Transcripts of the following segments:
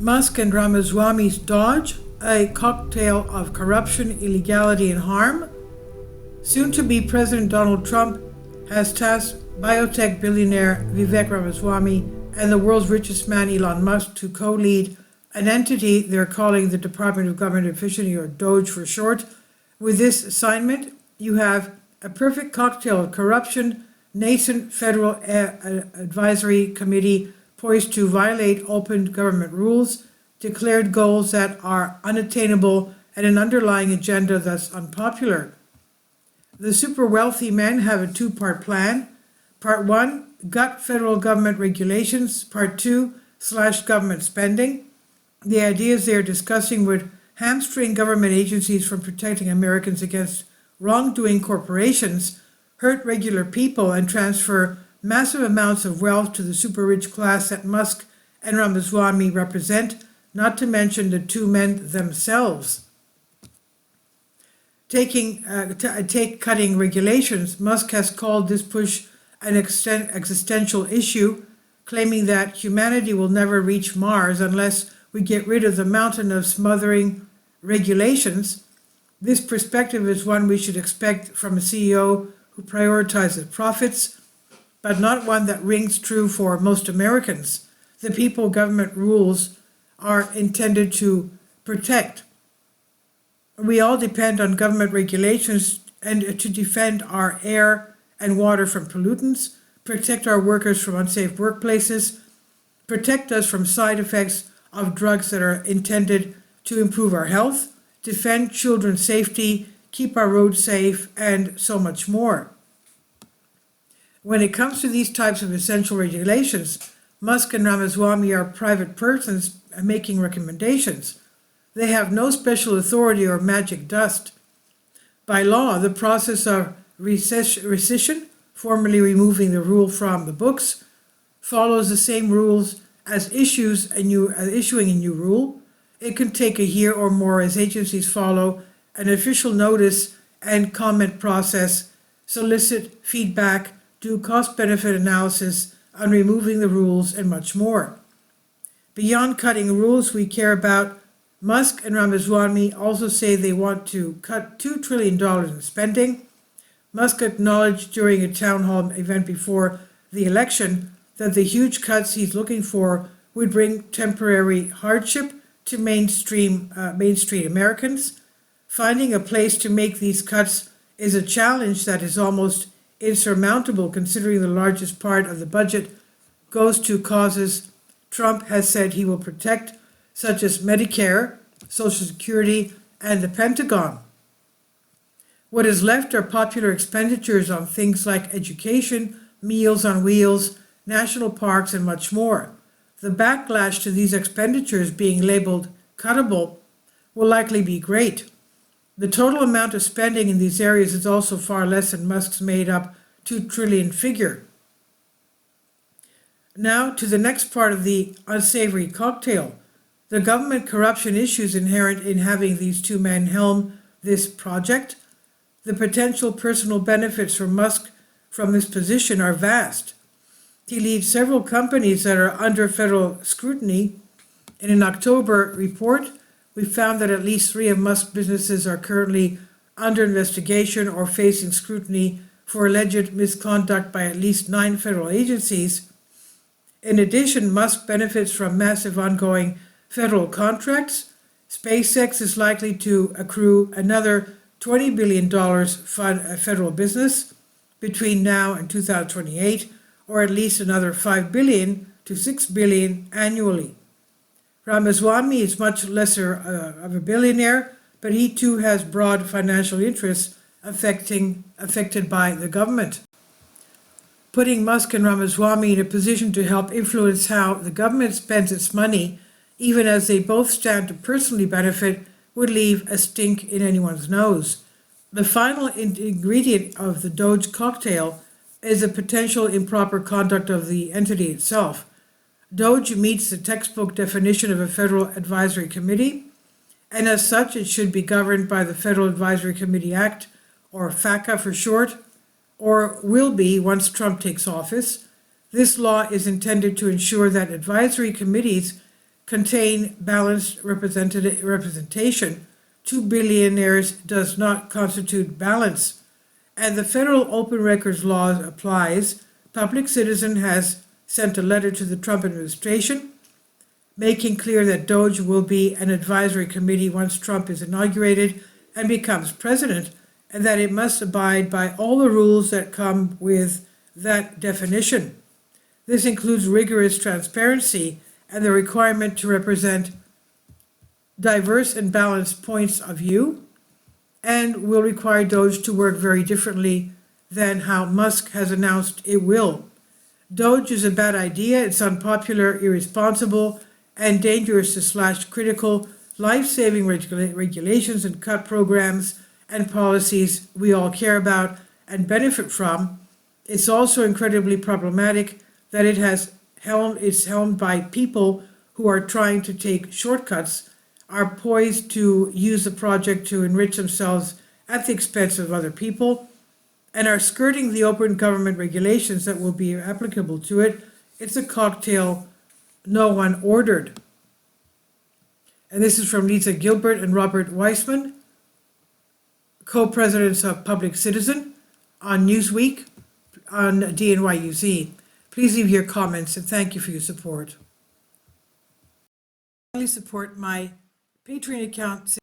Musk and Ramaswamy's DOGE, a cocktail of corruption, illegality, and harm. Soon-to-be President Donald Trump has tasked biotech billionaire Vivek Ramaswamy and the world's richest man Elon Musk to co-lead an entity they're calling the Department of Government Efficiency, or DOGE for short. With this assignment, you have a perfect cocktail of corruption, nascent federal advisory committee poised to violate open government rules, declared goals that are unattainable, and an underlying agenda that's unpopular. The super wealthy men have a two-part plan. Part one, gut federal government regulations. Part two, slash government spending. The ideas they are discussing would hamstring government agencies from protecting Americans against wrongdoing corporations, hurt regular people, and transfer massive amounts of wealth to the super rich class that Musk and Ramaswamy represent, not to mention the two men themselves. Cutting regulations, Musk has called this push an existential issue, claiming that humanity will never reach Mars unless we get rid of the mountain of smothering regulations. This perspective is one we should expect from a CEO who prioritizes profits, but not one that rings true for most Americans. The people government rules are intended to protect. We all depend on government regulations and to defend our air and water from pollutants, protect our workers from unsafe workplaces, protect us from side effects of drugs that are intended to improve our health, defend children's safety, keep our roads safe, and so much more. When it comes to these types of essential regulations, Musk and Ramaswamy are private persons making recommendations. They have no special authority or magic dust. By law, the process of rescission, formally removing the rule from the books, follows the same rules as issuing a new rule. It can take a year or more as agencies follow an official notice and comment process, solicit feedback, do cost-benefit analysis on removing the rules, and much more. Beyond cutting rules we care about, Musk and Ramaswamy also say they want to cut $2 trillion in spending. Musk acknowledged during a town hall event before the election that the huge cuts he's looking for would bring temporary hardship to mainstream Americans. Finding a place to make these cuts is a challenge that is almost insurmountable, considering the largest part of the budget goes to causes Trump has said he will protect, such as Medicare, Social Security, and the Pentagon. What is left are popular expenditures on things like education, Meals on Wheels, national parks, and much more. The backlash to these expenditures being labeled cuttable will likely be great. The total amount of spending in these areas is also far less than Musk's made-up $2 trillion figure. Now to the next part of the unsavory cocktail, the government corruption issues inherent in having these two men helm this project. The potential personal benefits for Musk from this position are vast. He leads several companies that are under federal scrutiny. In an October report, we found that at least 3 of Musk's businesses are currently under investigation or facing scrutiny for alleged misconduct by at least 9 federal agencies. In addition, Musk benefits from massive ongoing federal contracts. SpaceX is likely to accrue another $20 billion federal business between now and 2028, or at least another $5 billion to $6 billion annually. Ramaswamy is much lesser of a billionaire, but he too has broad financial interests affected by the government. Putting Musk and Ramaswamy in a position to help influence how the government spends its money, even as they both stand to personally benefit, would leave a stink in anyone's nose. The final ingredient of the DOGE cocktail is the potential improper conduct of the entity itself. DOGE meets the textbook definition of a federal advisory committee, and as such it should be governed by the Federal Advisory Committee Act, or FACA for short, or will be once Trump takes office. This law is intended to ensure that advisory committees contain balanced representation. 2 billionaires does not constitute balance. And the federal open records law applies. Public Citizen has sent a letter to the Trump administration making clear that DOGE will be an advisory committee once Trump is inaugurated and becomes president, and that it must abide by all the rules that come with that definition. This includes rigorous transparency and the requirement to represent diverse and balanced points of view, and will require DOGE to work very differently than how Musk has announced it will. DOGE is a bad idea, it's unpopular, irresponsible, and dangerous to slash critical, life-saving regulations and cut programs and policies we all care about and benefit from. It's also incredibly problematic that it's helmed by people who are trying to take shortcuts, are poised to use the project to enrich themselves at the expense of other people, and are skirting the open government regulations that will be applicable to it. It's a cocktail no one ordered. And this is from Lisa Gilbert and Robert Weissman, co-presidents of Public Citizen, on Newsweek, on DNYUZ. Please leave your comments and thank you for your support. Finally, support my Patreon account.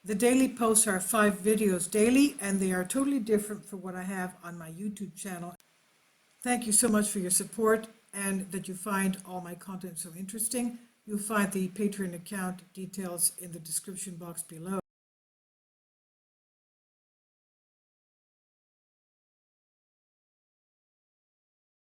The daily posts are 5 videos daily, and they are totally different from what I have on my YouTube channel. Thank you so much for your support and that you find all my content so interesting. You'll find the Patreon account details in the description box below.